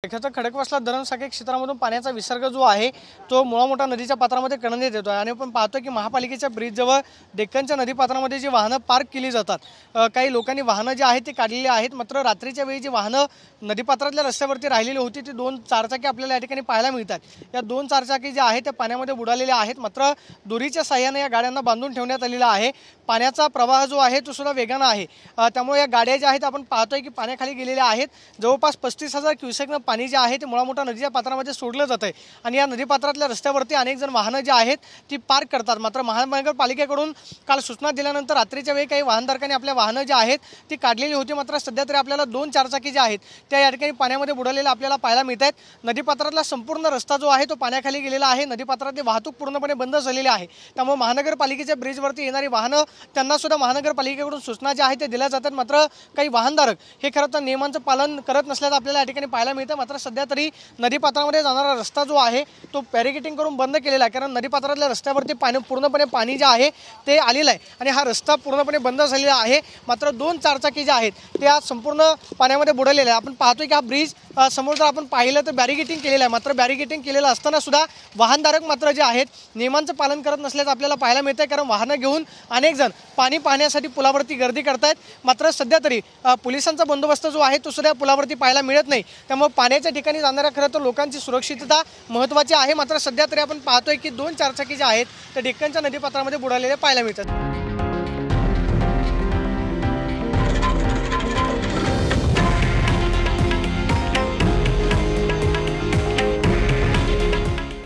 एखादा खडकवासला धरण साखळी क्षेत्रामधून पाण्याचा विसर्ग जो आहे तो मुळामोठा नदीच्या पात्रामध्ये करण्यात येतो आणि आपण पाहतो की महापालिकेच्या ब्रिजजवळ डेक्कनच्या नदीपात्रामध्ये जी वाहनं पार्क केली जातात काही लोकांनी वाहनं जी आहेत ती काढलेली आहेत। मात्र रात्रीच्या वेळी जी वाहनं नदीपात्रातल्या रस्त्यावरती राहिलेली होती ती दोन चारचाकी आपल्याला या ठिकाणी पाहायला मिळतात। या दोन चारचाकी ज्या आहेत त्या पाण्यामध्ये बुडालेल्या आहेत। मात्र दोरीच्या साहाय्याने या गाड्यांना बांधून ठेवण्यात आलेला आहे। पाण्याचा प्रवाह जो आहे तो सुद्धा वेगाने आहे, त्यामुळे या गाड्या ज्या आहेत आपण पाहतोय की पाण्याखाली गेलेल्या आहेत। जवळपास 35,000 क्युसेकनं पाणी जे आहे ते मुळामोठा नदीच्या पात्रामध्ये सोडलं जात आहे आणि या नदीपात्रातल्या रस्त्यावरती अनेक जण वाहनं जी आहेत ती पार्क करतात। मात्र महानगरपालिकेकडून काल सूचना दिल्यानंतर रात्रीच्या वेळी काही वाहनधारकांनी आपल्या वाहनं जी आहेत ती काढलेली होती। मात्र सध्या तरी आपल्याला दोन चारचाकी ज्या आहेत त्या या ठिकाणी पाण्यामध्ये बुडालेल्या आपल्याला पाहायला मिळत आहेत। नदीपात्रातला संपूर्ण रस्ता जो आहे तो पाण्याखाली गेलेला आहे। नदीपात्रातली वाहतूक पूर्णपणे बंद झालेली आहे। त्यामुळे महानगरपालिकेच्या ब्रिजवरती येणारी वाहनं त्यांना सुद्धा महानगरपालिकेकडून सूचना ज्या आहेत त्या दिल्या जातात। मात्र काही वाहनधारक हे खरं तर नियमांचं पालन करत नसल्याचं आपल्याला या ठिकाणी पाहायला मिळतं। मात्र सध्या तरी नदीपात्रामध्ये जाणारा रस्ता जो आहे तो बॅरिकेटिंग करून बंद केलेला आहे, कारण नदीपात्रातल्या रस्त्यावरती पूर्णपणे पाणी जे आहे ते आलेलं आहे आणि हा रस्ता पूर्णपणे बंद झालेला आहे। मात्र दोन चारचाकी ज्या आहेत त्या संपूर्ण पाण्यामध्ये बुडलेल्या आहे। आपण पाहतोय की हा ब्रिज समोर जर आपण पाहिलं तर बॅरिकेटिंग केलेलं आहे। मात्र बॅरिकेटिंग केलेलं असताना सुद्धा वाहनधारक मात्र जे आहेत नियमांचं पालन करत नसल्याचं आपल्याला पाहायला मिळतंय, कारण वाहनं घेऊन अनेक जण पाणी पाहण्यासाठी पुलावरती गर्दी करतायत। मात्र सध्या तरी पोलिसांचा बंदोबस्त जो आहे तो सुद्धा पुलावरती पाहायला मिळत नाही। त्यामुळे पाण्याच्या ठिकाणी जाणाऱ्या खरं तर लोकांची सुरक्षितता महत्त्वाची आहे। मात्र सध्या तरी आपण पाहतोय की दोन चारचाकी ज्या आहेत त्या डेक्कनच्या नदीपात्रामध्ये बुडालेल्या पाहायला मिळतात।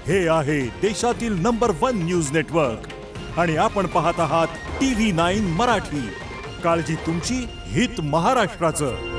हे आहे देशातील नंबर 1 न्यूज नेटवर्क आणि आपण पाहत आहात TV9 मराठी। काळजी तुमची, हित महाराष्ट्राचं।